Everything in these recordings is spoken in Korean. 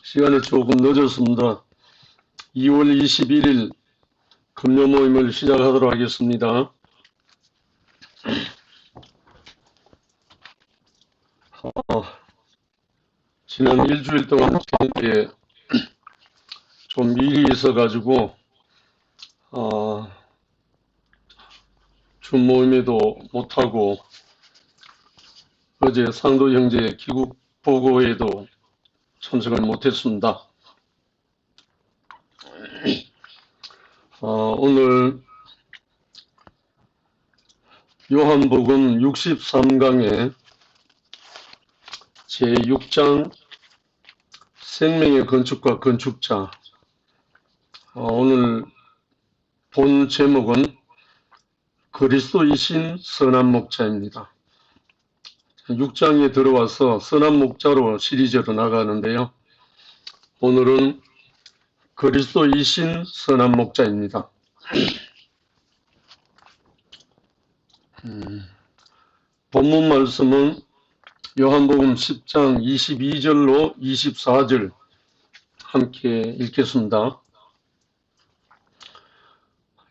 시간이 조금 늦었습니다. 2월 21일 금요 모임을 시작하도록 하겠습니다. 지난 일주일 동안 저녁에 좀 일이 있어가지고 주 모임에도 못하고 어제 상도 형제 귀국 보고에도 참석을 못했습니다. 오늘 요한복음 63강의 제6장 생명의 건축과 건축자, 오늘 본 제목은 그리스도이신 선한 목자입니다. 6장에 들어와서 선한 목자로 시리즈로 나가는데요. 오늘은 그리스도이신 선한 목자입니다. 본문 말씀은 요한복음 10장 22절로 24절 함께 읽겠습니다.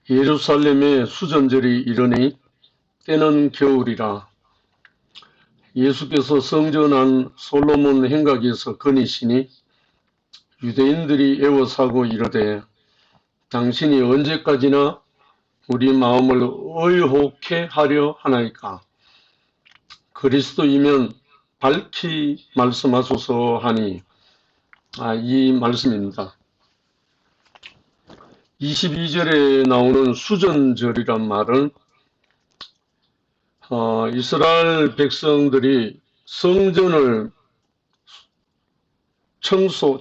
예루살렘에 수전절이 이르니 때는 겨울이라. 예수께서 성전한 솔로몬 행각에서 거니시니 유대인들이 애워사고 이르되 당신이 언제까지나 우리 마음을 의혹해 하려 하나이까. 그리스도이면 밝히 말씀하소서 하니, 이 말씀입니다. 22절에 나오는 수전절이란 말은 이스라엘 백성들이 성전을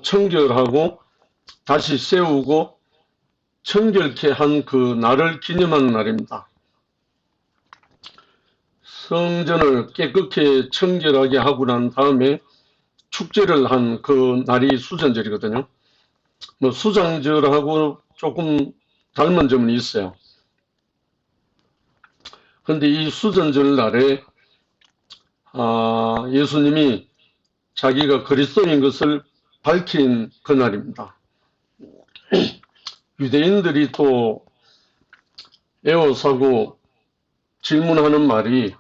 청결하고 다시 세우고 청결케 한 그 날을 기념하는 날입니다. 성전을 깨끗하게 청결하게 하고 난 다음에 축제를 한 그 날이 수전절이거든요. 수장절하고 조금 닮은 점은 있어요. 그런데 이 수전절 날에 예수님이 자기가 그리스도인 것을 밝힌 그날입니다. 유대인들이 또 애워사고 질문하는 말이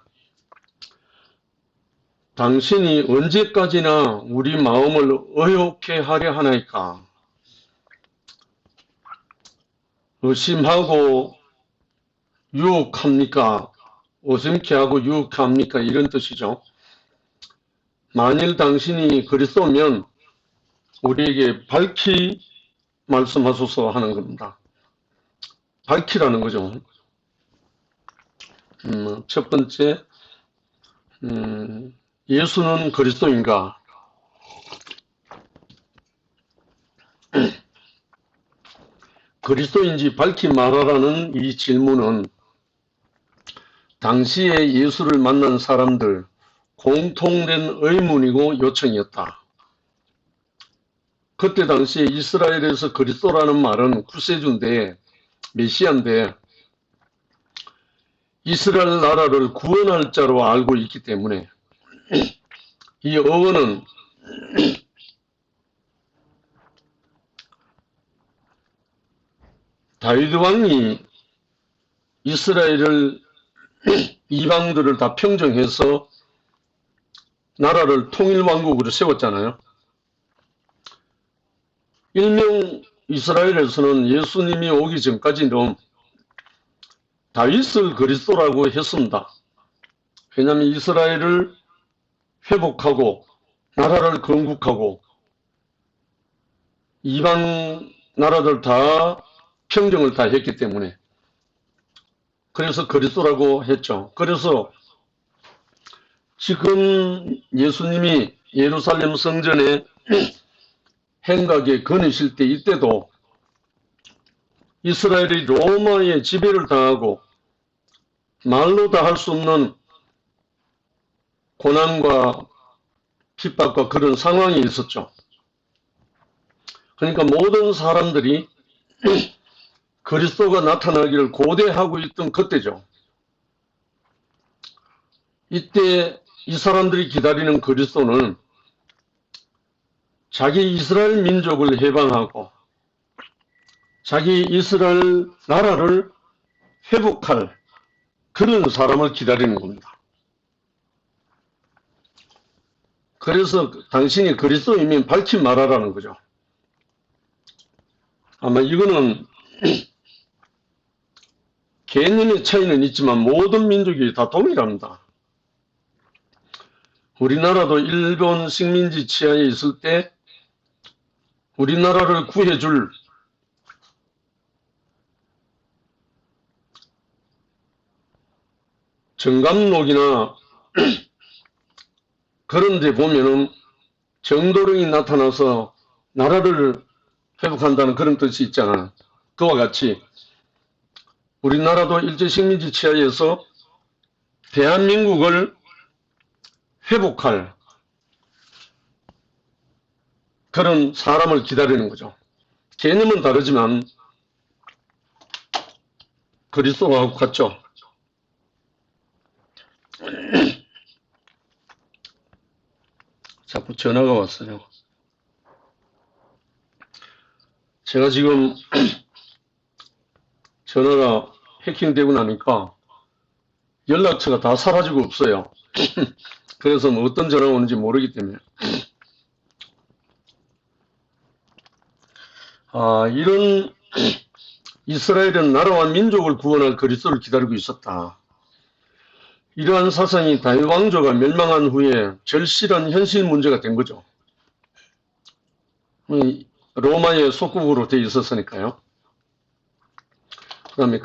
당신이 언제까지나 우리 마음을 의혹해 하려 하나이까. 의심하고 유혹합니까? 오심케 하고 유혹합니까? 이런 뜻이죠. 만일 당신이 그리스도면 우리에게 밝히 말씀하소서 하는 겁니다. 밝히라는 거죠. 첫 번째, 예수는 그리스도인가? 그리스도인지 밝히 말하라는 이 질문은 당시에 예수를 만난 사람들 공통된 의문이고 요청이었다. 그때 당시에 이스라엘에서 그리스도라는 말은 구세주인데, 메시아인데 이스라엘 나라를 구원할 자로 알고 있기 때문에 이 어원은 다윗 왕이 이스라엘을 이방들을 다 평정해서 나라를 통일왕국으로 세웠잖아요. 일명 이스라엘에서는 예수님이 오기 전까지는 다윗을 그리스도라고 했습니다. 왜냐하면 이스라엘을 회복하고 나라를 건국하고 이방 나라들 다 평정을 다 했기 때문에 그래서 그리스도라고 했죠. 그래서 지금 예수님이 예루살렘 성전에 행각에 거니실 때 이때도 이스라엘이 로마의 지배를 당하고 말로 다 할 수 없는 고난과 핍박과 그런 상황이 있었죠. 그러니까 모든 사람들이 그리스도가 나타나기를 고대하고 있던 그때죠. 이때 이 사람들이 기다리는 그리스도는 자기 이스라엘 민족을 해방하고 자기 이스라엘 나라를 회복할 그런 사람을 기다리는 겁니다. 그래서 당신이 그리스도이면 밝히 말하라는 거죠. 아마 이거는 개념의 차이는 있지만 모든 민족이 다 동일합니다. 우리나라도 일본 식민지 치하에 있을 때 우리나라를 구해줄 정감록이나 그런 데 보면은 정도령이 나타나서 나라를 회복한다는 그런 뜻이 있잖아요. 그와 같이 우리나라도 일제식민지 치하에서 대한민국을 회복할 그런 사람을 기다리는 거죠. 개념은 다르지만 그리스도하고 같죠. 자꾸 전화가 왔어요. 제가 지금 전화가 해킹되고 나니까 연락처가 다 사라지고 없어요. 그래서 뭐 어떤 전화가 오는지 모르기 때문에. 이런 이스라엘은 나라와 민족을 구원할 그리스도를 기다리고 있었다. 이러한 사상이 다윗 왕조가 멸망한 후에 절실한 현실 문제가 된 거죠. 로마의 속국으로 되어 있었으니까요. 그 다음에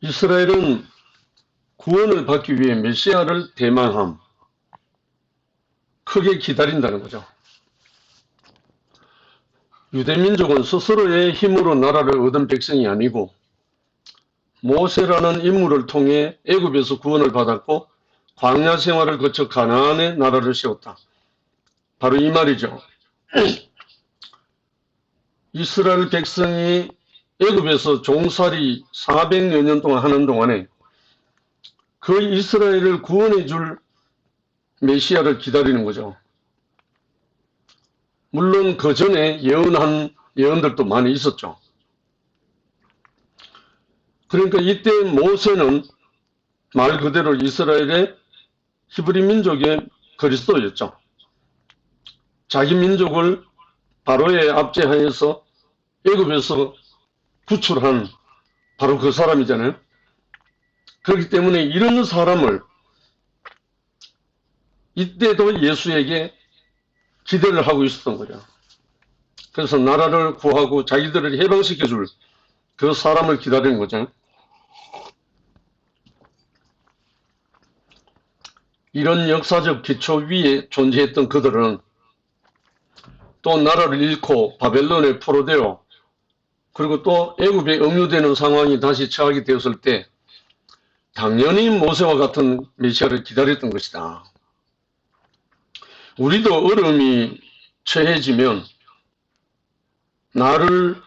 이스라엘은 구원을 받기 위해 메시아를 대망함, 크게 기다린다는 거죠. 유대민족은 스스로의 힘으로 나라를 얻은 백성이 아니고 모세라는 인물을 통해 애굽에서 구원을 받았고 광야 생활을 거쳐 가나안의 나라를 세웠다. 바로 이 말이죠. 이스라엘 백성이 애굽에서 종살이 400여 년 동안 하는 동안에 그 이스라엘을 구원해 줄 메시아를 기다리는 거죠. 물론 그 전에 예언한 예언들도 많이 있었죠. 그러니까 이때 모세는 말 그대로 이스라엘의 히브리 민족의 그리스도였죠. 자기 민족을 바로의 압제하에서 애굽에서 구출한 바로 그 사람이잖아요. 그렇기 때문에 이런 사람을 이때도 예수에게 기대를 하고 있었던 거죠. 그래서 나라를 구하고 자기들을 해방시켜줄 그 사람을 기다리는 거죠. 이런 역사적 기초 위에 존재했던 그들은 또 나라를 잃고 바벨론에 포로되어 그리고 또 애굽에 억류되는 상황이 다시 처하게 되었을 때 당연히 모세와 같은 메시아를 기다렸던 것이다. 우리도 어려움이 처해지면 나를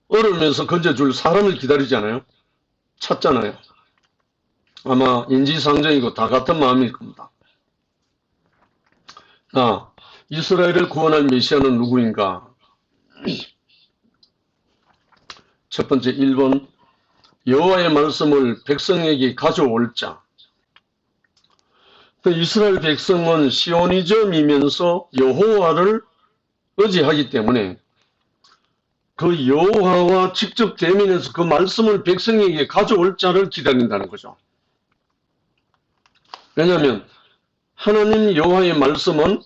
어려움에서 건져줄 사람을 기다리잖아요. 찾잖아요. 아마 인지상정이고 다 같은 마음일 겁니다. 이스라엘을 구원할 메시아는 누구인가? 첫 번째 1번 여호와의 말씀을 백성에게 가져올 자. 이스라엘 백성은 시오니즘이면서 여호와를 의지하기 때문에 그 여호와와 직접 대면해서 그 말씀을 백성에게 가져올 자를 기다린다는 거죠. 왜냐하면 하나님 여호와의 말씀은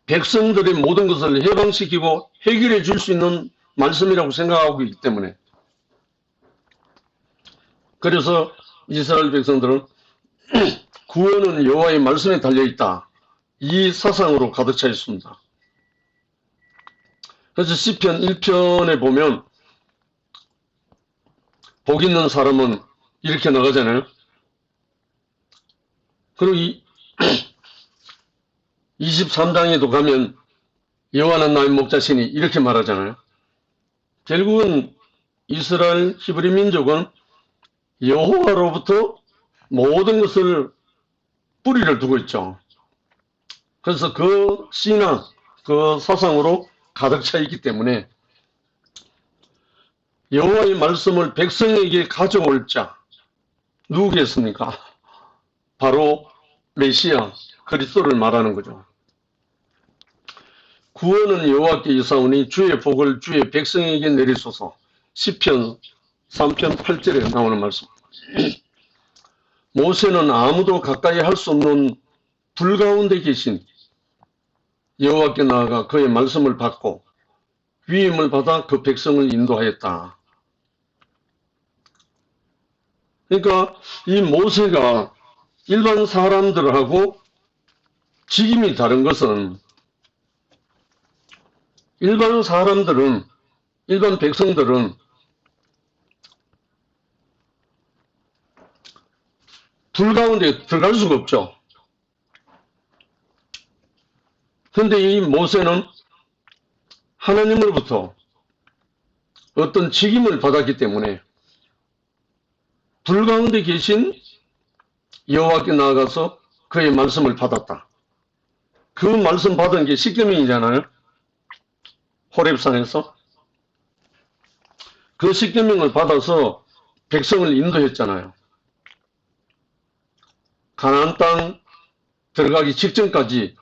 백성들의 모든 것을 해방시키고 해결해 줄 수 있는 말씀이라고 생각하고 있기 때문에 그래서 이스라엘 백성들은 구원은 여호와의 말씀에 달려있다. 이 사상으로 가득 차 있습니다. 그래서 시편 1편에 보면 복 있는 사람은 이렇게 나가잖아요. 그리고 23장에도 가면 여호와는 나의 목자시니 이렇게 말하잖아요. 결국은 이스라엘 히브리 민족은 여호와로부터 모든 것을 뿌리를 두고 있죠. 그래서 그 신앙, 그 사상으로 가득 차 있기 때문에 여호와의 말씀을 백성에게 가져올 자 누구겠습니까? 바로 메시아 그리스도를 말하는 거죠. 구원은 여호와께 이사오니 주의 복을 주의 백성에게 내리소서. 시편 3편 8절에 나오는 말씀. 모세는 아무도 가까이 할 수 없는 불 가운데 계신 여호와께 나아가 그의 말씀을 받고 위임을 받아 그 백성을 인도하였다. 그러니까 이 모세가 일반 사람들하고 직임이 다른 것은 일반 사람들은, 일반 백성들은 불 가운데 들어갈 수가 없죠. 그런데 이 모세는 하나님으로부터 어떤 직임을 받았기 때문에 불 가운데 계신 여호와께 나아가서 그의 말씀을 받았다. 그 말씀 받은 게 십계명이잖아요. 호렙산에서 그 십계명을 받아서 백성을 인도했잖아요. 가나안 땅 들어가기 직전까지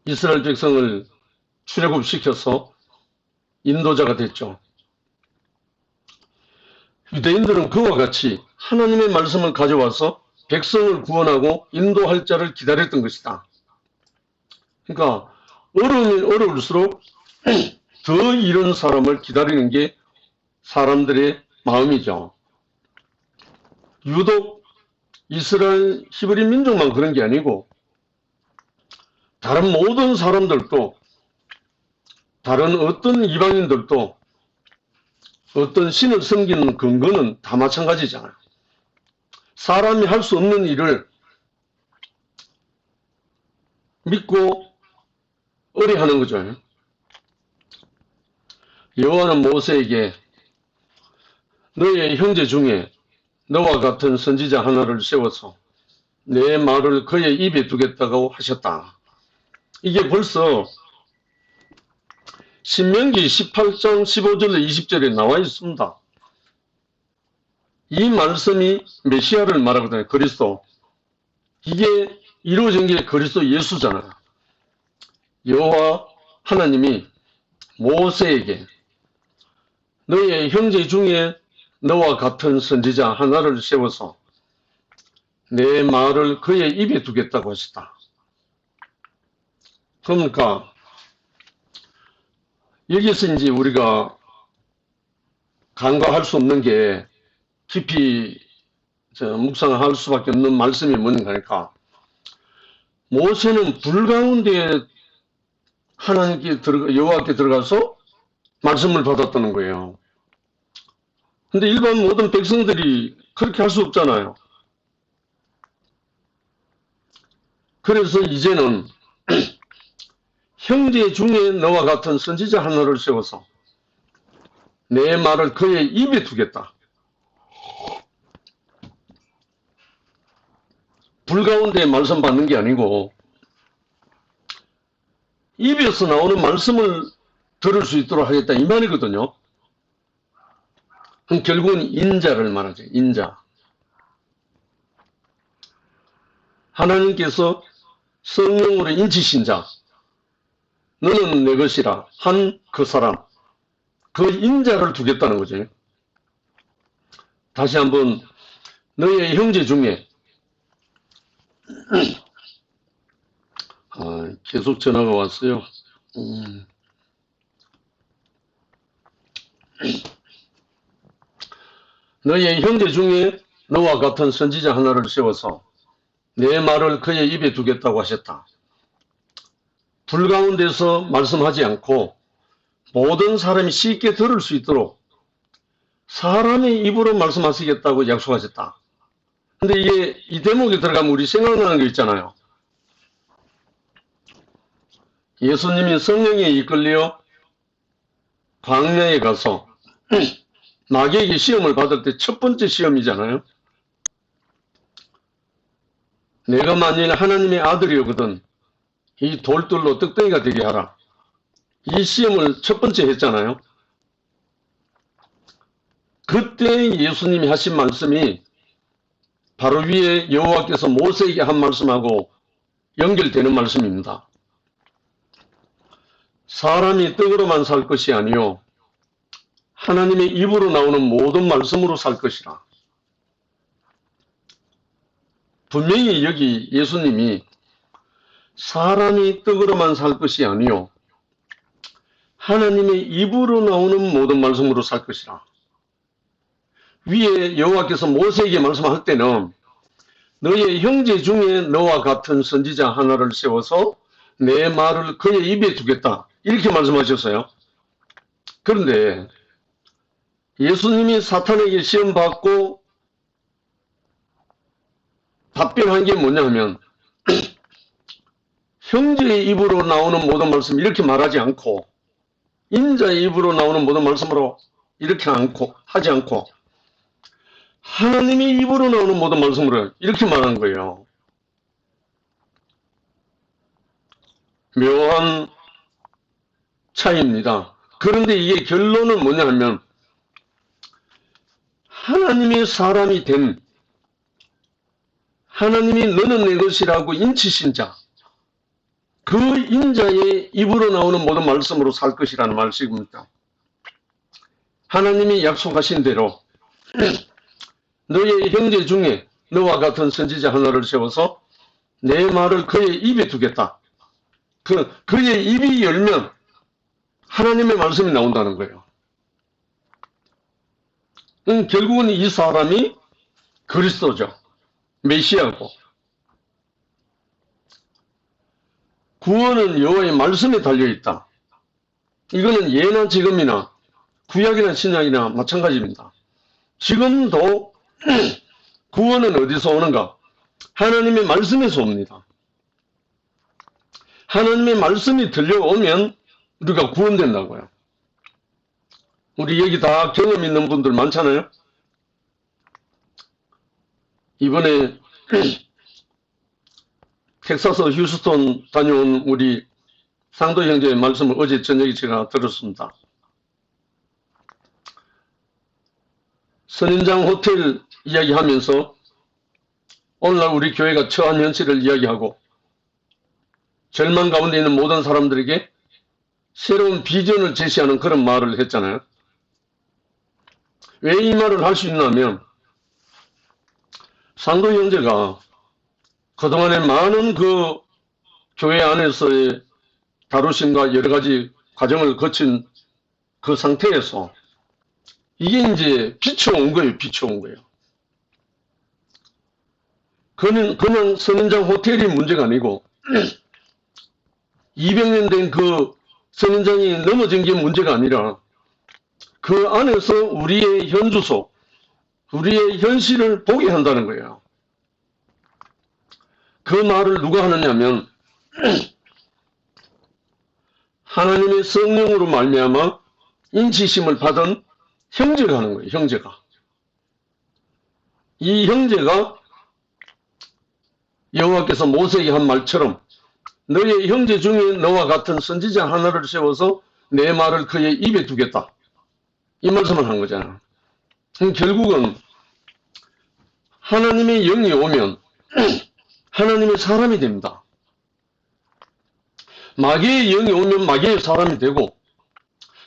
이스라엘 백성을 출애굽시켜서 인도자가 됐죠. 유대인들은 그와 같이 하나님의 말씀을 가져와서 백성을 구원하고 인도할 자를 기다렸던 것이다. 그러니까 어려우면 어려울수록 더 이런 사람을 기다리는 게 사람들의 마음이죠. 유독 이스라엘 히브리 민족만 그런 게 아니고 다른 모든 사람들도, 다른 어떤 이방인들도 어떤 신을 섬기는 근거는 다 마찬가지잖아요. 사람이 할 수 없는 일을 믿고 의뢰하는 거죠. 여호와는 모세에게 너의 형제 중에 너와 같은 선지자 하나를 세워서 내 말을 그의 입에 두겠다고 하셨다. 이게 벌써 신명기 18장 15절로 20절에 나와 있습니다. 이 말씀이 메시아를 말하거든요. 그리스도. 이게 이루어진 게 그리스도 예수잖아요. 여호와 하나님이 모세에게 너의 형제 중에 너와 같은 선지자 하나를 세워서 내 말을 그의 입에 두겠다고 하셨다. 그러니까 여기서 이제 우리가 간과할 수 없는 게 깊이 묵상할 수밖에 없는 말씀이 뭔가 하니까 모세는 불 가운데 하나님께 여호와께 들어가서 말씀을 받았다는 거예요. 근데 일반 모든 백성들이 그렇게 할 수 없잖아요. 그래서 이제는 형제 중에 너와 같은 선지자 하나를 세워서 내 말을 그의 입에 두겠다. 불 가운데 말씀 받는 게 아니고 입에서 나오는 말씀을 들을 수 있도록 하겠다 이 말이거든요. 그럼 결국은 인자를 말하죠. 인자. 하나님께서 성령으로 인치신 자, 너는 내 것이라 한 그 사람, 그 인자를 두겠다는 거죠. 다시 한번 너의 형제 중에 계속 전화가 왔어요. 너의 형제 중에 너와 같은 선지자 하나를 세워서 내 말을 그의 입에 두겠다고 하셨다. 불 가운데서 말씀하지 않고 모든 사람이 쉽게 들을 수 있도록 사람의 입으로 말씀하시겠다고 약속하셨다. 근데 이게 이 대목에 들어가면 우리 생각나는 거 있잖아요. 예수님이 성령에 이끌려 광야에 가서 마귀에게 시험을 받을 때 첫 번째 시험이잖아요. 내가 만일 하나님의 아들이거든 이 돌들로 떡덩이가 되게 하라. 이 시험을 첫 번째 했잖아요. 그때 예수님이 하신 말씀이 바로 위에 여호와께서 모세에게 한 말씀하고 연결되는 말씀입니다. 사람이 떡으로만 살 것이 아니요 하나님의 입으로 나오는 모든 말씀으로 살 것이라. 분명히 여기 예수님이 사람이 떡으로만 살 것이 아니요 하나님의 입으로 나오는 모든 말씀으로 살 것이라. 위에 여호와께서 모세에게 말씀할 때는 너의 형제 중에 너와 같은 선지자 하나를 세워서 내 말을 그의 입에 두겠다 이렇게 말씀하셨어요. 그런데 예수님이 사탄에게 시험받고 답변한 게 뭐냐 하면 형제의 입으로 나오는 모든 말씀 이렇게 말하지 않고 인자의 입으로 나오는 모든 말씀으로 이렇게 하지 않고 하나님의 입으로 나오는 모든 말씀으로 이렇게 말한 거예요. 묘한 차이입니다. 그런데 이게 결론은 뭐냐 하면 하나님의 사람이 된 하나님이 너는 내 것이라고 인치신 자, 그 인자의 입으로 나오는 모든 말씀으로 살 것이라는 말씀입니다. 하나님이 약속하신 대로 너의 형제 중에 너와 같은 선지자 하나를 세워서 내 말을 그의 입에 두겠다. 그의 입이 열면 하나님의 말씀이 나온다는 거예요. 결국은 이 사람이 그리스도죠. 메시아고. 구원은 여호와의 말씀에 달려있다. 이거는 예나 지금이나 구약이나 신약이나 마찬가지입니다. 지금도 구원은 어디서 오는가? 하나님의 말씀에서 옵니다. 하나님의 말씀이 들려오면 우리가 구원된다고요. 우리 여기 다 경험 있는 분들 많잖아요. 이번에 텍사스 휴스턴 다녀온 우리 상도 형제의 말씀을 어제 저녁에 제가 들었습니다. 선인장 호텔 이야기하면서 오늘날 우리 교회가 처한 현실을 이야기하고 절망 가운데 있는 모든 사람들에게 새로운 비전을 제시하는 그런 말을 했잖아요. 왜 이 말을 할 수 있냐면 상도 형제가 그동안에 많은 그 교회 안에서의 다루심과 여러 가지 과정을 거친 그 상태에서 이게 이제 비춰온 거예요. 비춰온 거예요. 그냥 선인장 호텔이 문제가 아니고 200년 된 그 선인장이 넘어진 게 문제가 아니라 그 안에서 우리의 현주소, 우리의 현실을 보게 한다는 거예요. 그 말을 누가 하느냐면 하나님의 성령으로 말미암아 인치심을 받은 형제가 하는 거예요. 형제가. 이 형제가 여호와께서 모세에게 한 말처럼 너의 형제 중에 너와 같은 선지자 하나를 세워서 내 말을 그의 입에 두겠다. 이 말씀을 한 거잖아. 결국은 하나님의 영이 오면 하나님의 사람이 됩니다. 마귀의 영이 오면 마귀의 사람이 되고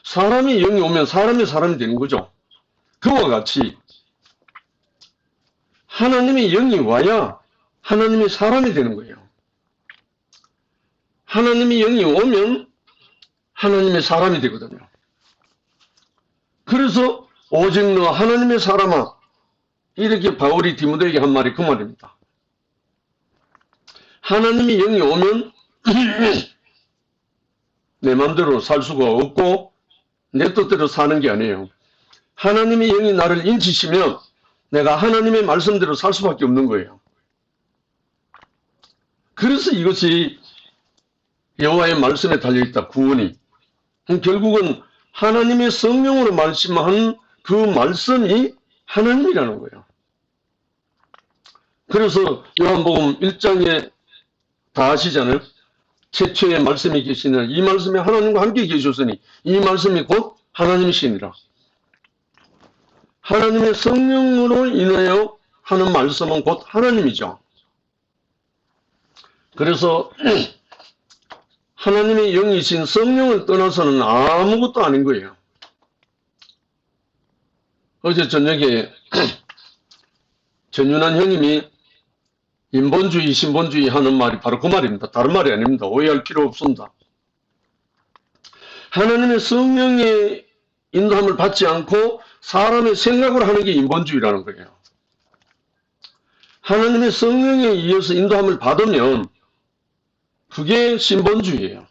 사람의 영이 오면 사람의 사람이 되는 거죠. 그와 같이 하나님의 영이 와야 하나님의 사람이 되는 거예요. 하나님의 영이 오면 하나님의 사람이 되거든요. 그래서 오직 너 하나님의 사람아 이렇게 바울이 디모데에게 한 말이 그 말입니다. 하나님의 영이 오면 내 마음대로 살 수가 없고 내 뜻대로 사는 게 아니에요. 하나님의 영이 나를 인치시면 내가 하나님의 말씀대로 살 수밖에 없는 거예요. 그래서 이것이 여호와의 말씀에 달려있다. 구원이. 결국은 하나님의 성령으로 말씀한 그 말씀이 하나님이라는 거예요. 그래서 요한복음 1장에 다 아시잖아요. 최초의 말씀이 계시느라 이 말씀이 하나님과 함께 계셨으니 이 말씀이 곧 하나님이시니라. 하나님의 성령으로 인하여 하는 말씀은 곧 하나님이죠. 그래서 하나님의 영이신 성령을 떠나서는 아무것도 아닌 거예요. 어제 저녁에 전윤환 형님이 인본주의, 신본주의 하는 말이 바로 그 말입니다. 다른 말이 아닙니다. 오해할 필요 없습니다. 하나님의 성령의 인도함을 받지 않고 사람의 생각으로 하는 게 인본주의라는 거예요. 하나님의 성령에 의해서 인도함을 받으면 그게 신본주의예요.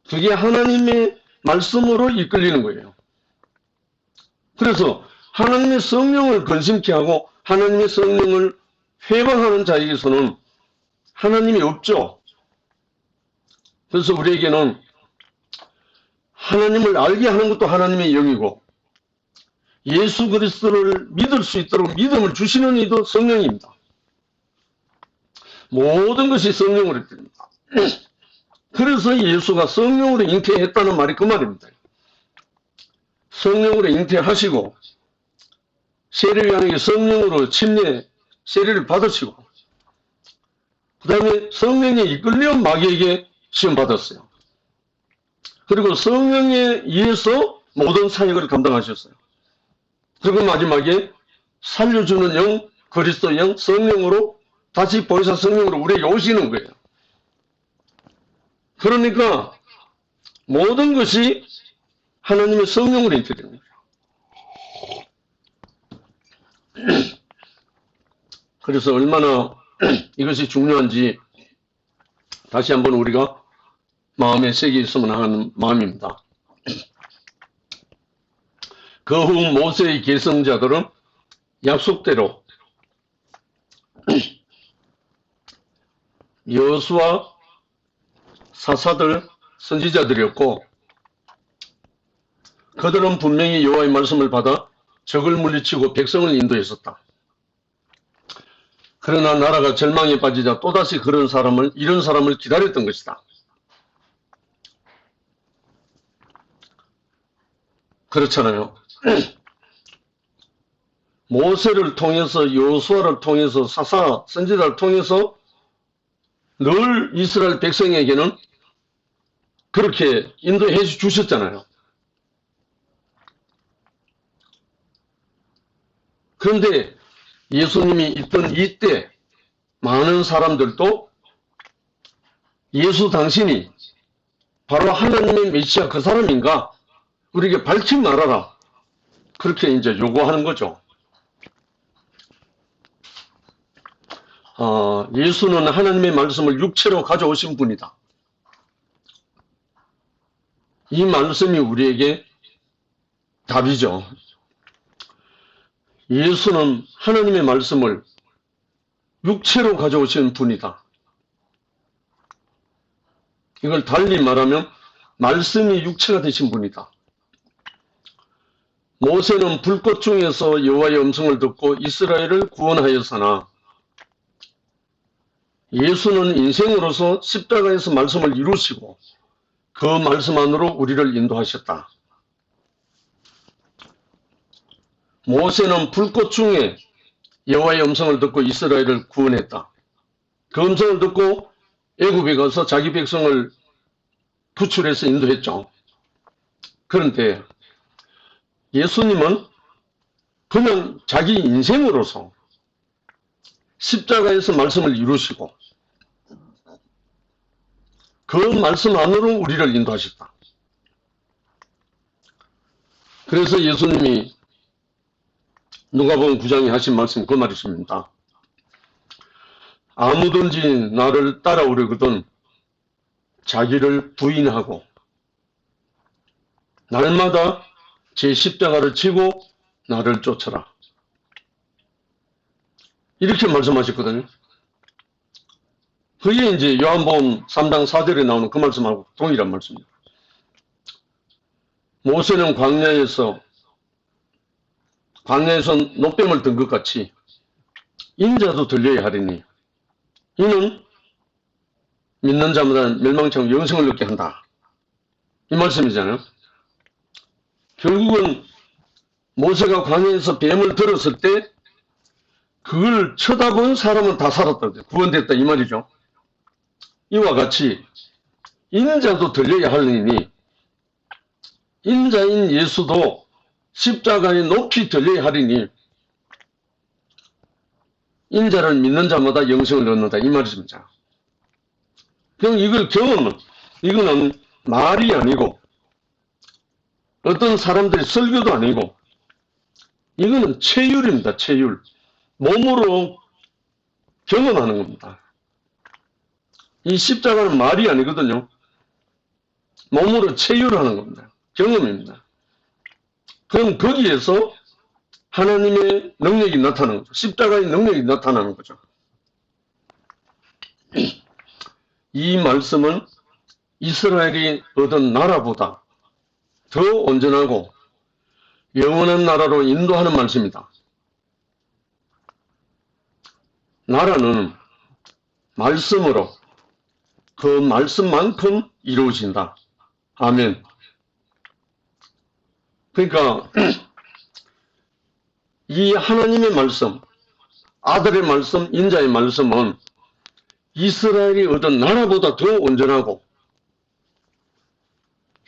그게 하나님의 말씀으로 이끌리는 거예요. 그래서 하나님의 성령을 근심케 하고 하나님의 성령을 회방하는 자에게서는 하나님이 없죠. 그래서 우리에게는 하나님을 알게 하는 것도 하나님의 영이고 예수 그리스도를 믿을 수 있도록 믿음을 주시는 이도 성령입니다. 모든 것이 성령으로 됩니다. 그래서 예수가 성령으로 잉태했다는 말이 그 말입니다. 성령으로 잉태하시고 세례요한에게 성령으로 침례 세례를 받으시고 그 다음에 성령에 이끌려 마귀에게 시험 받았어요. 그리고 성령에 의해서 모든 사역을 감당하셨어요. 그리고 마지막에 살려주는 영, 그리스도 영, 성령으로 다시 보혜사 성령으로 우리에게 오시는 거예요. 그러니까 모든 것이 하나님의 성령으로 잉태됩니다. 그래서 얼마나 이것이 중요한지 다시 한번 우리가 마음에 새겨 있으면 하는 마음입니다. 그 후 모세의 계승자들은 약속대로 여호수아 사사들 선지자들이었고 그들은 분명히 여호와의 말씀을 받아 적을 물리치고 백성을 인도했었다. 그러나 나라가 절망에 빠지자 또다시 이런 사람을 기다렸던 것이다. 그렇잖아요. 모세를 통해서 여호수아를 통해서 사사 선지자를 통해서 늘 이스라엘 백성에게는 그렇게 인도해 주셨잖아요. 그런데 예수님이 있던 이때 많은 사람들도 예수 당신이 바로 하나님의 메시아 그 사람인가? 우리에게 밝히 말하라. 그렇게 이제 요구하는 거죠. 예수는 하나님의 말씀을 육체로 가져오신 분이다. 이 말씀이 우리에게 답이죠. 예수는 하나님의 말씀을 육체로 가져오신 분이다. 이걸 달리 말하면 말씀이 육체가 되신 분이다. 모세는 불꽃 중에서 여호와의 음성을 듣고 이스라엘을 구원하였으나 예수는 인생으로서 십자가에서 말씀을 이루시고 그 말씀 안으로 우리를 인도하셨다. 모세는 불꽃 중에 여호와의 음성을 듣고 이스라엘을 구원했다. 그 음성을 듣고 애굽에 가서 자기 백성을 구출해서 인도했죠. 그런데 예수님은 그냥 자기 인생으로서 십자가에서 말씀을 이루시고 그 말씀 안으로 우리를 인도하셨다. 그래서 예수님이 누가복음 9장에 하신 말씀 그 말이십니다. 아무든지 나를 따라오려거든 자기를 부인하고 날마다 제 십자가를 지고 나를 쫓아라. 이렇게 말씀하셨거든요. 그게 이제 요한복음 3장 4절에 나오는 그 말씀하고 동일한 말씀입니다. 모세는 광야에서 노뱀을 든 것 같이 인자도 들려야 하리니 이는 믿는 자마다 멸망치 않고 영생을 얻게 한다. 이 말씀이잖아요. 결국은 모세가 광야에서 뱀을 들었을 때 그걸 쳐다본 사람은 다 살았다. 구원됐다 이 말이죠. 이와 같이 인자도 들려야 하리니 인자인 예수도 십자가에 높이 들려야 하리니 인자를 믿는 자마다 영생을 얻는다 이 말입니다. 그럼 이걸 이거는 말이 아니고 어떤 사람들의 설교도 아니고 이거는 체율입니다. 체율. 몸으로 경험하는 겁니다. 이 십자가는 말이 아니거든요. 몸으로 체율하는 겁니다. 경험입니다. 그럼 거기에서 하나님의 능력이 나타나는 거죠. 십자가의 능력이 나타나는 거죠. 이 말씀은 이스라엘이 얻은 나라보다 더 온전하고 영원한 나라로 인도하는 말씀이다. 나라는 말씀으로 그 말씀만큼 이루어진다. 아멘. 그러니까 이 하나님의 말씀, 아들의 말씀, 인자의 말씀은 이스라엘이 얻은 나라보다 더 온전하고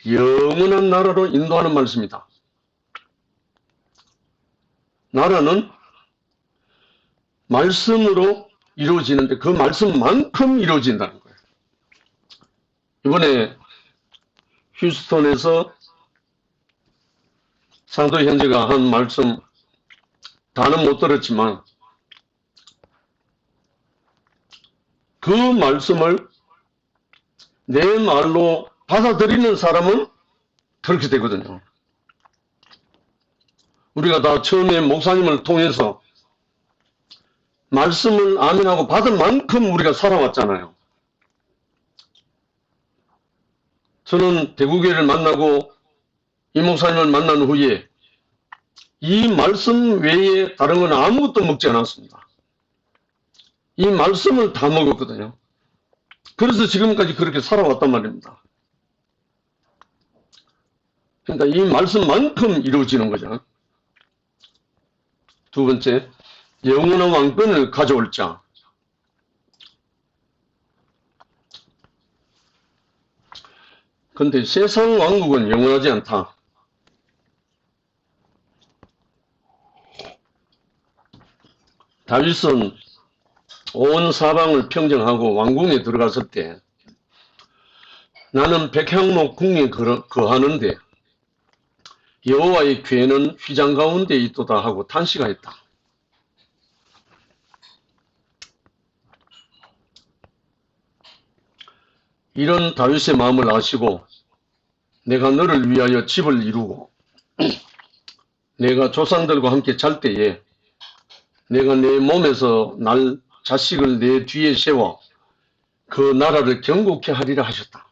영원한 나라로 인도하는 말씀이다. 나라는 말씀으로 이루어지는데 그 말씀만큼 이루어진다는 거예요. 이번에 휴스턴에서 상도 형제가 한 말씀 다는 못 들었지만 그 말씀을 내 말로 받아들이는 사람은 그렇게 되거든요. 우리가 다 처음에 목사님을 통해서 말씀을 아멘하고 받은 만큼 우리가 살아왔잖아요. 저는 대구교회를 만나고 이 목사님을 만난 후에 이 말씀 외에 다른 건 아무것도 먹지 않았습니다. 이 말씀을 다 먹었거든요. 그래서 지금까지 그렇게 살아왔단 말입니다. 그러니까 이 말씀만큼 이루어지는 거죠. 두 번째, 영원한 왕권을 가져올 자. 근데 세상 왕국은 영원하지 않다. 다윗은 온 사방을 평정하고 왕궁에 들어갔을 때 나는 백향목 궁에 거하는데 여호와의 궤는 휘장 가운데 있도다 하고 탄식하였다. 이런 다윗의 마음을 아시고 내가 너를 위하여 집을 이루고 내가 조상들과 함께 잘 때에 내가 내 몸에서 날 자식을 내 뒤에 세워 그 나라를 경고케 하리라 하셨다.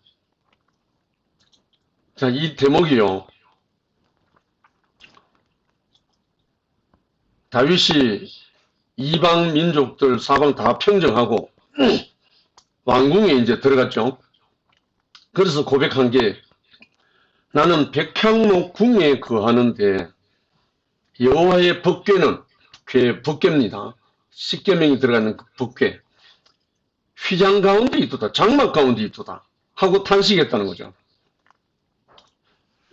자, 이 대목이요. 다윗이 이방 민족들 사방 다 평정하고 왕궁에 이제 들어갔죠. 그래서 고백한 게 나는 백향목 궁에 거하는데 여호와의 법궤는 법궤입니다. 십계명이 들어가는 그 법궤 휘장 가운데 있도다. 장막 가운데 있도다 하고 탄식했다는 거죠.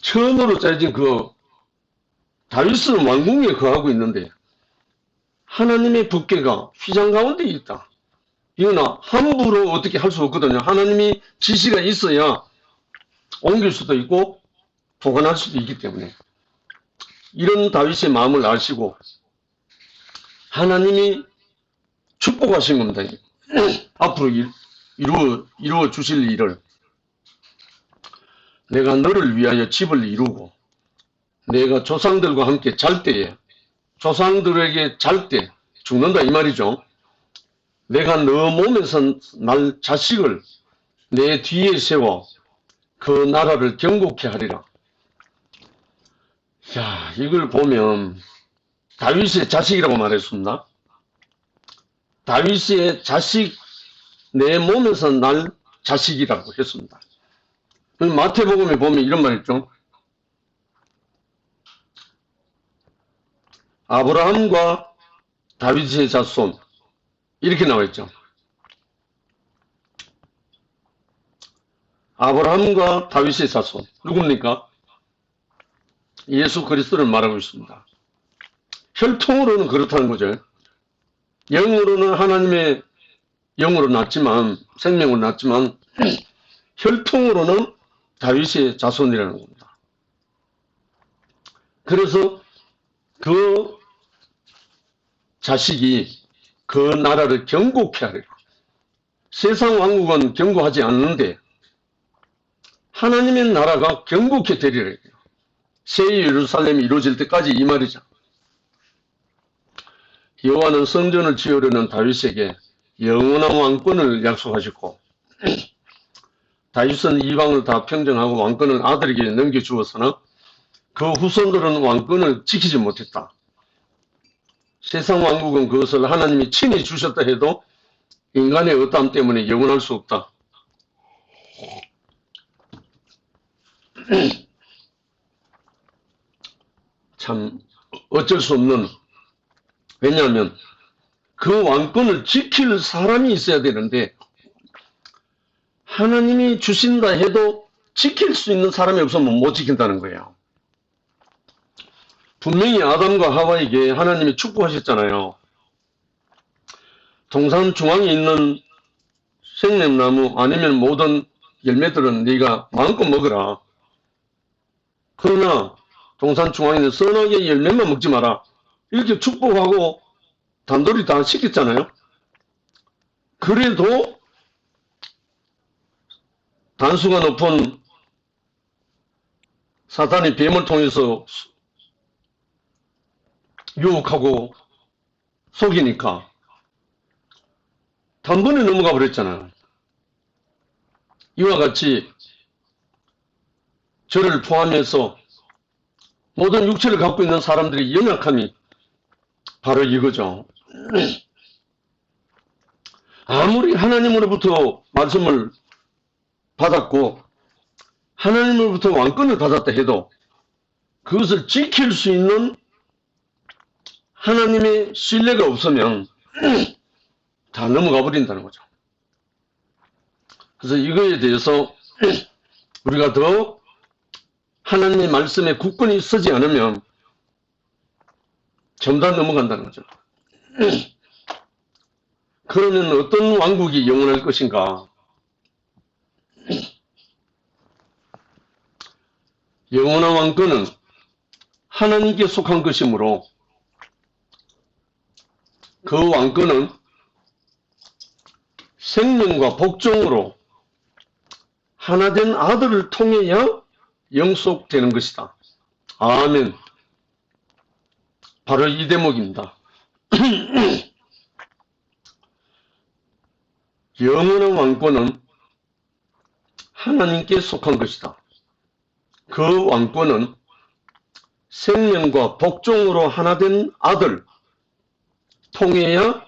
처음으로 짜여진 그 다윗은 왕궁에 거하고 있는데 하나님의 법궤가 휘장 가운데 있다. 이거는 함부로 어떻게 할 수 없거든요. 하나님이 지시가 있어야 옮길 수도 있고 보관할 수도 있기 때문에 이런 다윗의 마음을 아시고 하나님이 축복하신 겁니다. 앞으로 이루어 주실 일을 내가 너를 위하여 집을 이루고 내가 조상들과 함께 잘 때에 조상들에게 잘 때 죽는다 이 말이죠. 내가 너 몸에서 날 자식을 내 뒤에 세워 그 나라를 경고케 하리라. 야, 이걸 보면 다윗의 자식이라고 말했습니다. 다윗의 자식, 내 몸에서 날 자식이라고 했습니다. 마태복음에 보면 이런 말 있죠. 아브라함과 다윗의 자손, 이렇게 나와 있죠. 아브라함과 다윗의 자손, 누굽니까? 예수 그리스도를 말하고 있습니다. 혈통으로는 그렇다는 거죠. 영으로는 하나님의 영으로 낳지만, 생명으로 낳지만 혈통으로는 다윗의 자손이라는 겁니다. 그래서 그 자식이 그 나라를 경고케 하리라. 세상 왕국은 경고하지 않는데 하나님의 나라가 경고케 되리라. 새 예루살렘이 이루어질 때까지 이 말이죠. 여호와는 성전을 지으려는 다윗에게 영원한 왕권을 약속하셨고 다윗은 이방을 다 평정하고 왕권을 아들에게 넘겨주었으나 그 후손들은 왕권을 지키지 못했다. 세상 왕국은 그것을 하나님이 친히 주셨다 해도 인간의 어떠함 때문에 영원할 수 없다. 참 어쩔 수 없는, 왜냐하면 그 왕권을 지킬 사람이 있어야 되는데 하나님이 주신다 해도 지킬 수 있는 사람이 없으면 못 지킨다는 거예요. 분명히 아담과 하와에게 하나님이 축복하셨잖아요. 동산 중앙에 있는 생명나무 아니면 모든 열매들은 네가 마음껏 먹어라. 그러나 동산 중앙에 있는 선악의 열매만 먹지 마라. 이렇게 축복하고 단돌이 다 시켰잖아요. 그래도 단수가 높은 사탄이 뱀을 통해서 유혹하고 속이니까 단번에 넘어가 버렸잖아요. 이와 같이 저를 포함해서 모든 육체를 갖고 있는 사람들의 연약함이 바로 이거죠. 아무리 하나님으로부터 말씀을 받았고 하나님으로부터 왕권을 받았다 해도 그것을 지킬 수 있는 하나님의 신뢰가 없으면 다 넘어가 버린다는 거죠. 그래서 이거에 대해서 우리가 더 하나님의 말씀에 굳건히 서지 않으면 전부 다 넘어간다는 거죠. 그러면 어떤 왕국이 영원할 것인가? 영원한 왕권은 하나님께 속한 것이므로 그 왕권은 생명과 복종으로 하나된 아들을 통해야 영속되는 것이다. 아멘. 바로 이 대목입니다. 영원한 왕권은 하나님께 속한 것이다. 그 왕권은 생명과 복종으로 하나된 아들 통해야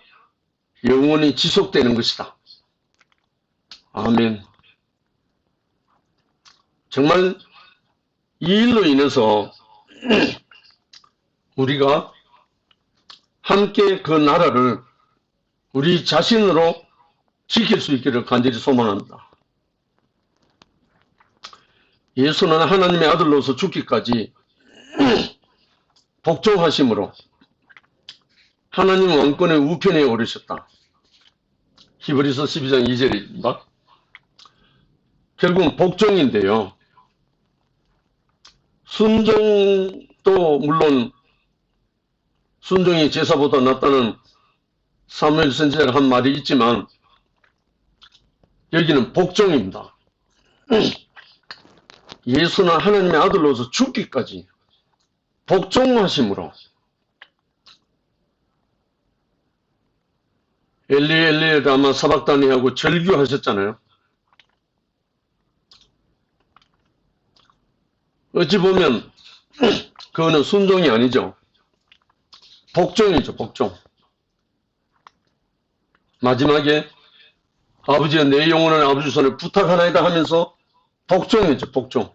영원히 지속되는 것이다. 아멘. 정말 이 일로 인해서 우리가 함께 그 나라를 우리 자신으로 지킬 수 있기를 간절히 소망합니다. 예수는 하나님의 아들로서 죽기까지 복종하심으로 하나님 왕권의 우편에 오르셨다. 히브리서 12장 2절입니다. 결국은 복종인데요. 순종도 물론 순종이 제사보다 낫다는 사무엘 선지자가 한 말이 있지만 여기는 복종입니다. 예수는 하나님의 아들로서 죽기까지 복종하심으로 엘리 엘리 라마 사박다니 하고 절규하셨잖아요. 어찌 보면 그거는 순종이 아니죠. 복종이죠, 복종. 마지막에 아버지여 내 영혼을 아버지 손에 부탁하나이다 하면서 복종했죠. 복종.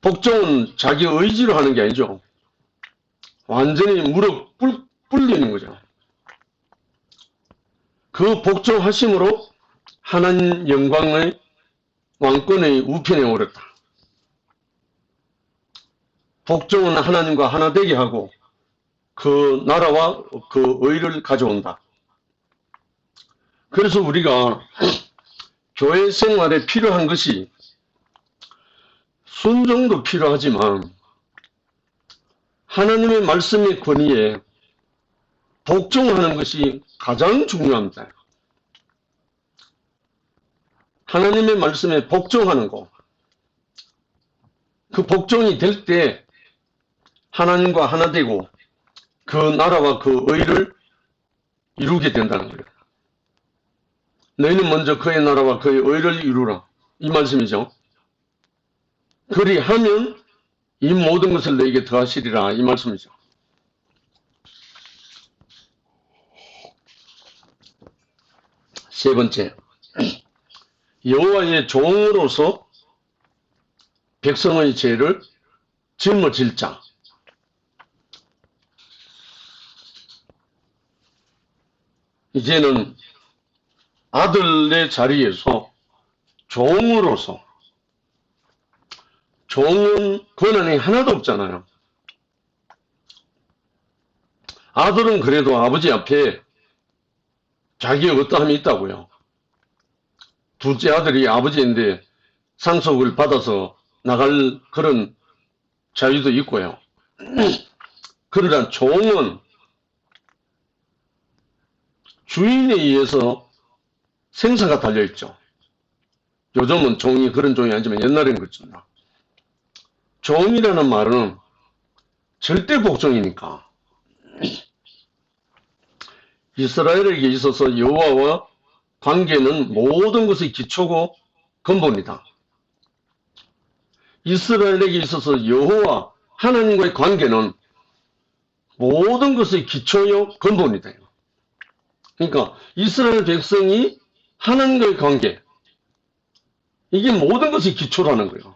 복종은 자기 의지로 하는 게 아니죠. 완전히 무릎 꿇리는 거죠. 그 복종하심으로 하나님 영광의 왕권의 우편에 오렸다. 복종은 하나님과 하나 되게 하고 그 나라와 그 의를 가져온다. 그래서 우리가 교회 생활에 필요한 것이 순종도 필요하지만 하나님의 말씀의 권위에 복종하는 것이 가장 중요합니다. 하나님의 말씀에 복종하는 것. 그 복종이 될 때 하나님과 하나 되고 그 나라와 그 의를 이루게 된다는 거예요. 너희는 먼저 그의 나라와 그의 의를 이루라. 이 말씀이죠. 그리하면 이 모든 것을 너에게 더하시리라. 이 말씀이죠. 세 번째, 여호와의 종으로서 백성의 죄를 짊어질 자. 이제는 아들의 자리에서 종으로서, 종은 권한이 하나도 없잖아요. 아들은 그래도 아버지 앞에 자기의 어떠함이 있다고요. 둘째 아들이 아버지인데 상속을 받아서 나갈 그런 자유도 있고요. 그러나 종은 주인에 의해서 생사가 달려있죠. 요즘은 종이 그런 종이 아니지만 옛날엔 그렇습니다. 종이라는 말은 절대 복종이니까 이스라엘에게 있어서 여호와와 관계는 모든 것의 기초고 근본이다. 이스라엘에게 있어서 여호와 하나님과의 관계는 모든 것의 기초요 근본이다. 그러니까 이스라엘 백성이 하나님과의 관계, 이게 모든 것의 기초라는 거예요.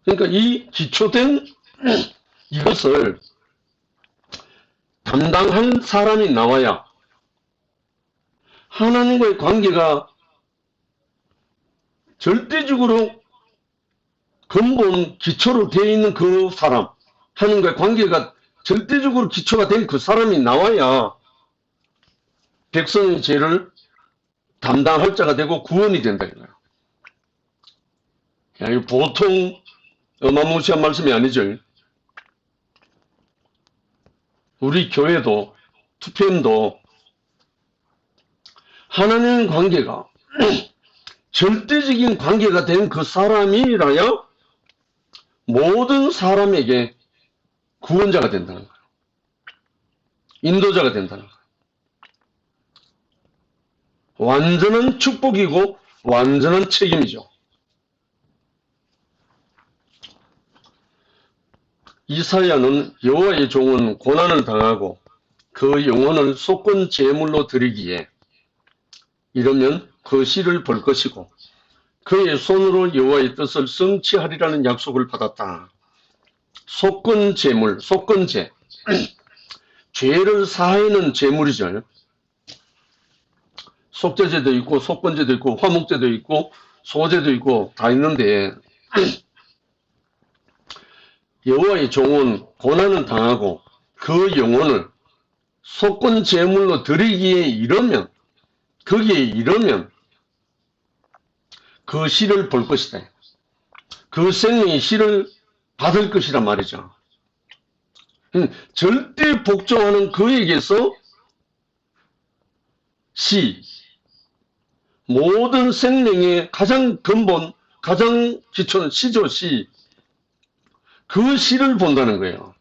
그러니까 이 기초된 이것을 담당한 사람이 나와야 하나님과의 관계가 절대적으로 근본 기초로 되어 있는 그 사람, 하나님과의 관계가 절대적으로 기초가 된 그 사람이 나와야 백성의 죄를 담당할 자가 되고 구원이 된다 이거예요. 이거 보통 어마무시한 말씀이 아니죠. 우리 교회도 투표임도 하나님 관계가 절대적인 관계가 된 그 사람이라야 모든 사람에게 구원자가 된다는 거예요. 인도자가 된다는 거예요. 완전한 축복이고 완전한 책임이죠. 이사야는 여호와의 종은 고난을 당하고 그 영혼을 속건 제물로 드리기에 이러면 그 씨를 벌 것이고 그의 손으로 여호와의 뜻을 성취하리라는 약속을 받았다. 속건 제물, 속건제. 죄를 사하는 제물이죠. 속죄제도 있고 속건제도 있고 화목제도 있고 소제도 있고 다 있는데 여호와의 종은 고난을 당하고 그 영혼을 속건 제물로 드리기에 이르면 거기에 이르면 그 씨를 볼 것이다. 그 생명의 씨를 받을 것이란 말이죠. 절대 복종하는 그에게서 씨, 모든 생명의 가장 근본, 가장 기초는 씨죠, 씨. 그 씨를 본다는 거예요.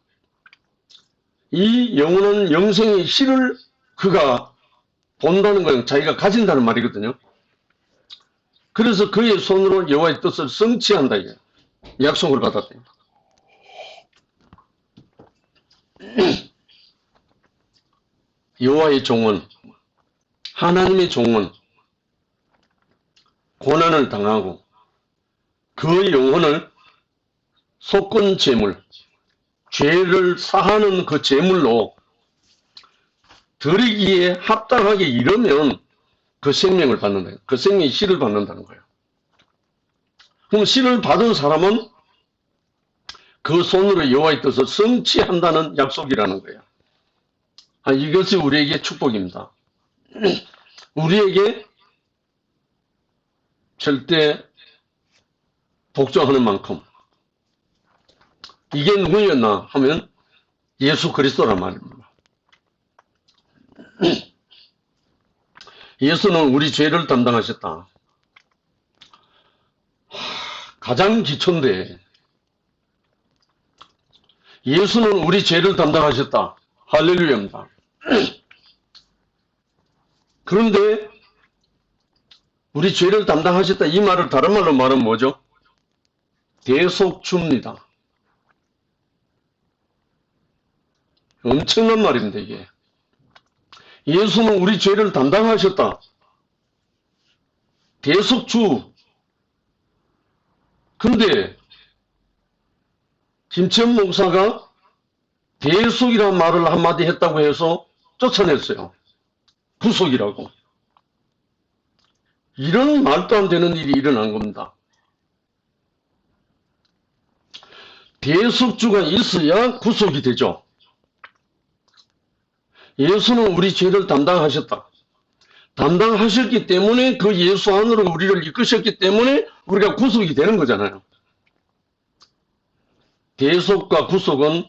이 영혼은 영생의 씨를 그가 본다는 거예요. 자기가 가진다는 말이거든요. 그래서 그의 손으로 여호와의 뜻을 성취한다 이게 약속을 받았다. 여호와의 종은, 하나님의 종은 고난을 당하고 그 영혼을 속건 제물, 죄를 사하는 그 제물로 드리기에 합당하게 이르면 그 생명을 받는다. 그 생명의 씨를 받는다는 거예요. 그럼 씨를 받은 사람은 그 손으로 여호와의 뜻을 성취한다는 약속이라는 거예요. 이것이 우리에게 축복입니다. 우리에게 절대 복종하는 만큼. 이게 누구였나 하면 예수 그리스도란 말입니다. 예수는 우리 죄를 담당하셨다. 가장 기초인데 예수는 우리 죄를 담당하셨다. 할렐루야입니다. 그런데 우리 죄를 담당하셨다 이 말을 다른 말로 말하면 뭐죠? 대속주입니다. 엄청난 말입니다. 이게. 예수는 우리 죄를 담당하셨다. 대속주. 근데 김천 목사가 대속이라는 말을 한마디 했다고 해서 쫓아냈어요. 구속이라고. 이런 말도 안 되는 일이 일어난 겁니다. 대속주가 있어야 구속이 되죠. 예수는 우리 죄를 담당하셨다. 담당하셨기 때문에 그 예수 안으로 우리를 이끄셨기 때문에 우리가 구속이 되는 거잖아요. 대속과 구속은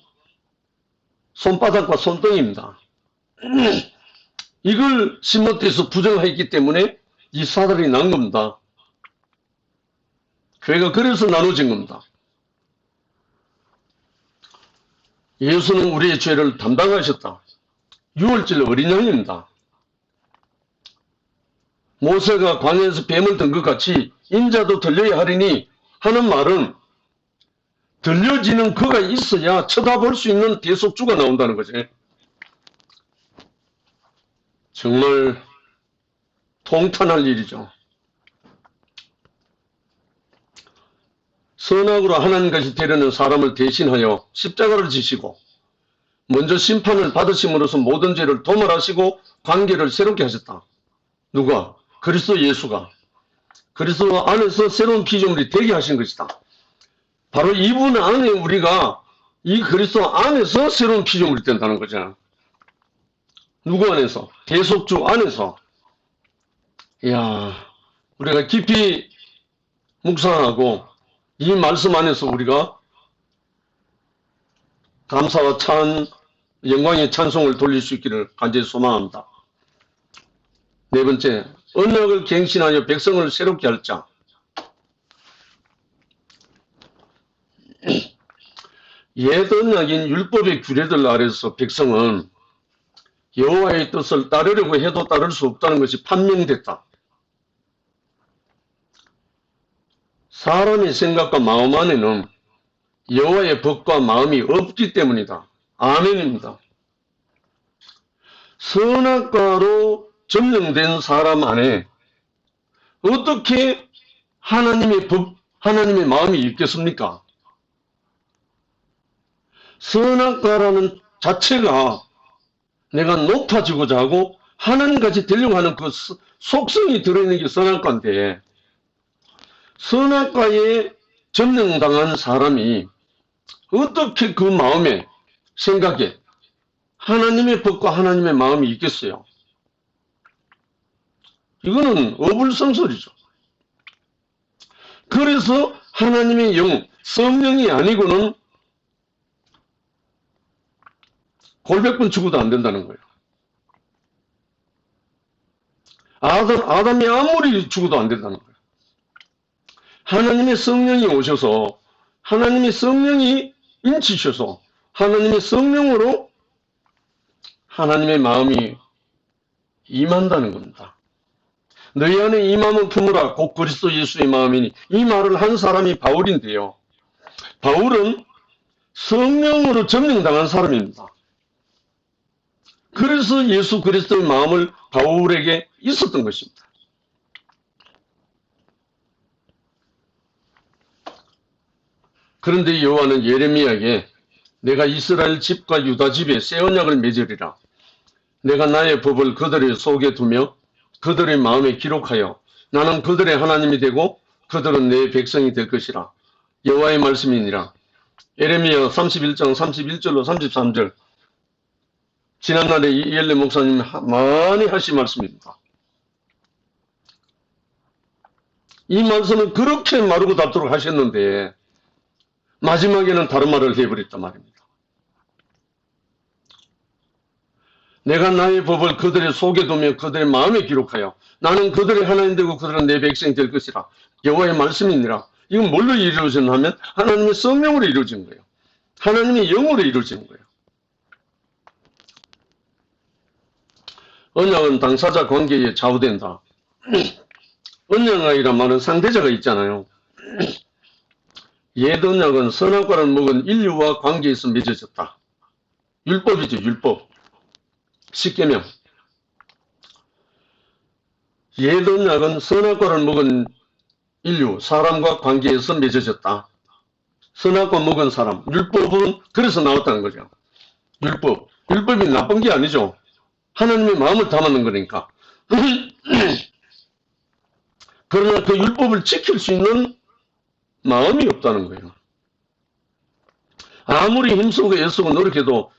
손바닥과 손등입니다. 이걸 신모태에서 부정했기 때문에 이 사달이 난 겁니다. 교회가 그래서 나눠진 겁니다. 예수는 우리의 죄를 담당하셨다. 6월절 어린 양입니다. 모세가 광야에서 뱀을 든 것 같이 인자도 들려야 하리니 하는 말은 들려지는 그가 있어야 쳐다볼 수 있는 대속주가 나온다는 거죠. 정말 통탄할 일이죠. 선악으로 하나님까지 되려는 사람을 대신하여 십자가를 지시고 먼저 심판을 받으심으로써 모든 죄를 도말하시고 관계를 새롭게 하셨다. 누가? 그리스도 예수가. 그리스도 안에서 새로운 피조물이 되게 하신 것이다. 바로 이분 안에 우리가 이 그리스도 안에서 새로운 피조물이 된다는 거잖아. 누구 안에서? 대속주 안에서. 이야, 우리가 깊이 묵상하고 이 말씀 안에서 우리가 감사와 영광의 찬송을 돌릴 수 있기를 간절히 소망합니다. 네 번째, 언약을 갱신하여 백성을 새롭게 할 자. 옛 언약인 율법의 규례들 아래서 백성은 여호와의 뜻을 따르려고 해도 따를 수 없다는 것이 판명됐다. 사람의 생각과 마음 안에는 여호와의 법과 마음이 없기 때문이다. 아멘입니다. 선악과로 점령된 사람 안에 어떻게 하나님의 법, 하나님의 마음이 있겠습니까? 선악과라는 자체가 내가 높아지고자 하고 하나님까지 되려고 하는 그 속성이 들어있는 게 선악과인데, 선악과에 점령당한 사람이 어떻게 그 마음에, 생각에 하나님의 법과 하나님의 마음이 있겠어요? 이거는 어불성설이죠. 그래서 하나님의 영, 성령이 아니고는 골백번 죽어도 안 된다는 거예요. 아담이 아무리 죽어도 안 된다는 거예요. 하나님의 성령이 오셔서 하나님의 성령이 인치셔서 하나님의 성령으로 하나님의 마음이 임한다는 겁니다. 너희 안에 이 마음을 품으라 곧 그리스도 예수의 마음이니, 이 말을 한 사람이 바울인데요. 바울은 성령으로 점령당한 사람입니다. 그래서 예수 그리스도의 마음을 바울에게 있었던 것입니다. 그런데 여호와는 예레미야에게 내가 이스라엘 집과 유다 집에 새 언약을 맺으리라. 내가 나의 법을 그들의 속에 두며 그들의 마음에 기록하여 나는 그들의 하나님이 되고 그들은 내 백성이 될 것이라. 여호와의 말씀이니라. 예레미야 31장 31절로 33절. 지난날에 이엘레 목사님 많이 하신 말씀입니다. 이 말씀을 그렇게 마르고 닳도록 하셨는데 마지막에는 다른 말을 해버렸단 말입니다. 내가 나의 법을 그들의 속에 두며 그들의 마음에 기록하여 나는 그들의 하나님 되고 그들은 내 백성이 될 것이라. 여호와의 말씀이니라. 이건 뭘로 이루어졌나 하면 하나님의 성령으로 이루어진 거예요. 하나님의 영으로 이루어진 거예요. 언약은 당사자 관계에 좌우된다. 언약이란 말은 상대자가 있잖아요. 옛 언약은 선악과를 먹은 인류와 관계에서 맺어졌다. 율법이죠, 율법. 십계명. 옛 언약은 선악과를 먹은 인류, 사람과 관계에서 맺어졌다. 선악과 먹은 사람, 율법은 그래서 나왔다는 거죠. 율법. 율법이 나쁜 게 아니죠. 하나님의 마음을 담아는 거니까. 그러나 그 율법을 지킬 수 있는 마음이 없다는 거예요. 아무리 힘쓰고 애쓰고 노력해도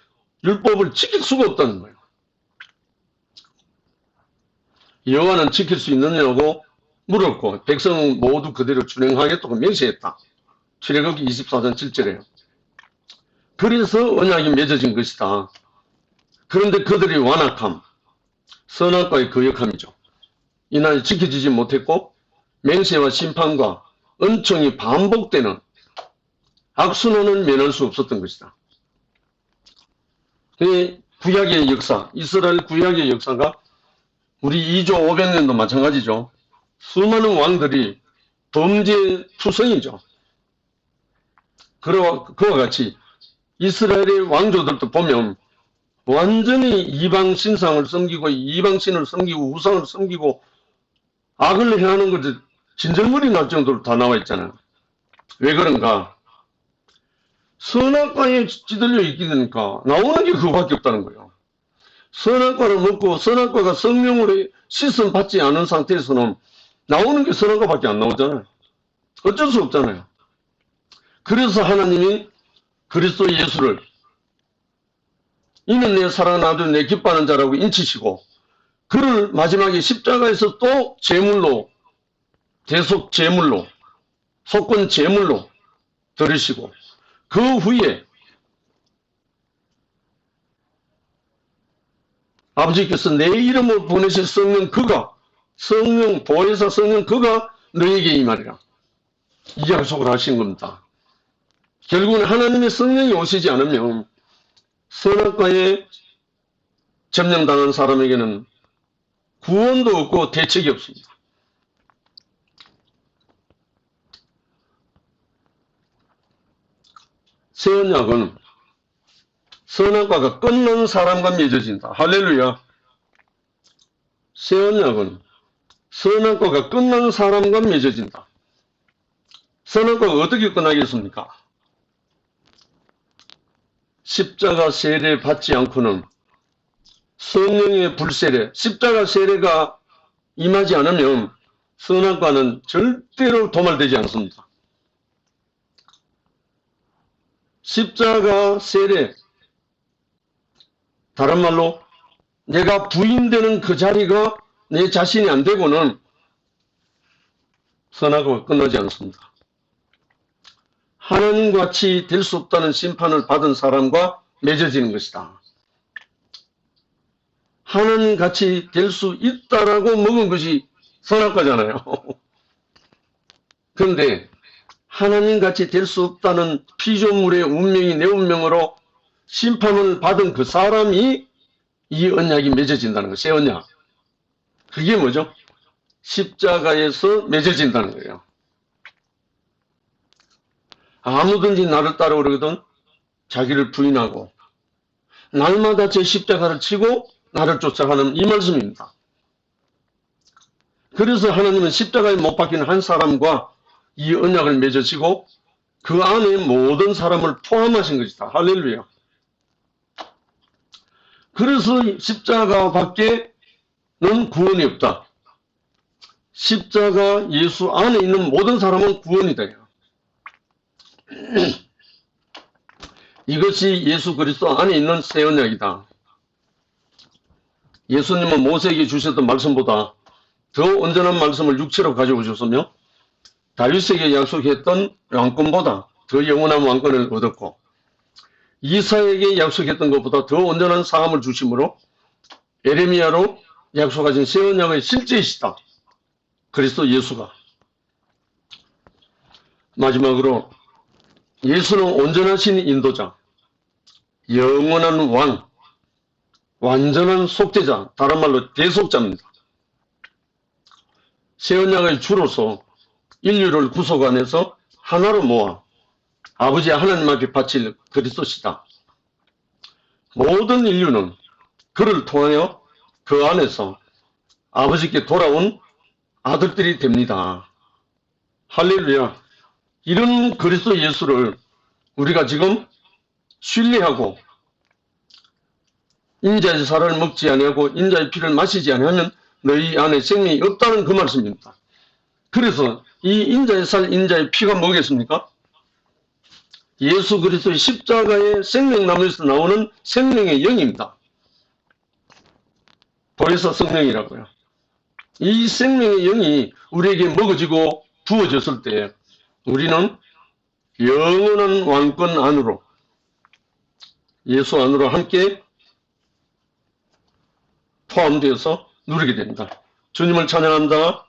율법을 지킬 수가 없다는 거예요. 여호와는 지킬 수 있느냐고 물었고 백성은 모두 그대로 준행하겠다고 맹세했다. 출애굽기 24장 7절에요. 그래서 언약이 맺어진 것이다. 그런데 그들의 완악함, 선악과의 거역함이죠. 이날 지켜지지 못했고 맹세와 심판과 은총이 반복되는 악순환을 면할 수 없었던 것이다. 구약의 역사, 이스라엘 구약의 역사가 우리 2조 500년도 마찬가지죠. 수많은 왕들이 범죄 투성이죠. 그와 같이 이스라엘의 왕조들도 보면 완전히 이방 신상을 섬기고 이방신을 섬기고 우상을 섬기고 악을 행하는 것이 진절머리 날 정도로 다 나와 있잖아요. 왜 그런가? 선악과에 찌들려 있게 되니까 나오는 게 그거밖에 없다는 거예요. 선악과를 먹고 선악과가 성령으로 씻음 받지 않은 상태에서는 나오는 게 선악과밖에 안 나오잖아요. 어쩔 수 없잖아요. 그래서 하나님이 그리스도 예수를 이는 내 사랑하는 아들 내 기뻐하는 자라고 인치시고 그를 마지막에 십자가에서 또 제물로 대속 제물로 속건 제물로 들으시고 그 후에 아버지께서 내 이름을 보내실 성령 그가 성령 보혜사 성령 그가 너에게 임하리라 이 약속을 하신 겁니다. 결국은 하나님의 성령이 오시지 않으면 선악과에 점령당한 사람에게는 구원도 없고 대책이 없습니다. 새 언약은 선악과가 끝난 사람과 맺어진다. 할렐루야. 새 언약은 선악과가 끝난 사람과 맺어진다. 선악과가 어떻게 끝나겠습니까? 십자가 세례 받지 않고는 성령의 불세례, 십자가 세례가 임하지 않으면 선악과는 절대로 도말되지 않습니다. 십자가 세례, 다른 말로 내가 부인되는 그 자리가 내 자신이 안 되고는 선악과가 끝나지 않습니다. 하나님같이 될 수 없다는 심판을 받은 사람과 맺어지는 것이다. 하나님같이 될 수 있다라고 먹은 것이 선악과잖아요. 그런데 하나님같이 될 수 없다는 피조물의 운명이 내 운명으로 심판을 받은 그 사람이 이 언약이 맺어진다는 거예요. 새 언약. 그게 뭐죠? 십자가에서 맺어진다는 거예요. 아무든지 나를 따라오려거든 자기를 부인하고 날마다 제 십자가를 치고 나를 쫓아가는 이 말씀입니다. 그래서 하나님은 십자가에 못 박힌 한 사람과 이 언약을 맺으시고 그 안에 모든 사람을 포함하신 것이다. 할렐루야. 그래서 십자가 밖에는 구원이 없다. 십자가 예수 안에 있는 모든 사람은 구원이다. 이것이 예수 그리스도 안에 있는 새 언약이다. 예수님은 모세에게 주셨던 말씀보다 더 온전한 말씀을 육체로 가져오셨으며 다윗에게 약속했던 왕권보다 더 영원한 왕권을 얻었고 이사에게 약속했던 것보다 더 온전한 사함을 주심으로 에레미야로 약속하신 새 언약의 실제이시다. 그리스도 예수가. 마지막으로 예수는 온전하신 인도자, 영원한 왕, 완전한 속죄자, 다른 말로 대속자입니다. 새 언약의 주로서 인류를 구속안에서 하나로 모아 아버지 하나님 앞에 바칠 그리스도시다. 모든 인류는 그를 통하여 그 안에서 아버지께 돌아온 아들들이 됩니다. 할렐루야. 이런 그리스도 예수를 우리가 지금 신뢰하고 인자의 살을 먹지 아니하고 인자의 피를 마시지 아니하면 너희 안에 생명이 없다는 그 말씀입니다. 그래서 이 인자의 살, 인자의 피가 뭐겠습니까? 예수 그리스도의 십자가의 생명나무에서 나오는 생명의 영입니다. 보혜사 성령이라고요. 이 생명의 영이 우리에게 먹어지고 부어졌을 때 우리는 영원한 왕권 안으로 예수 안으로 함께 포함되어서 누리게 됩니다. 주님을 찬양합니다.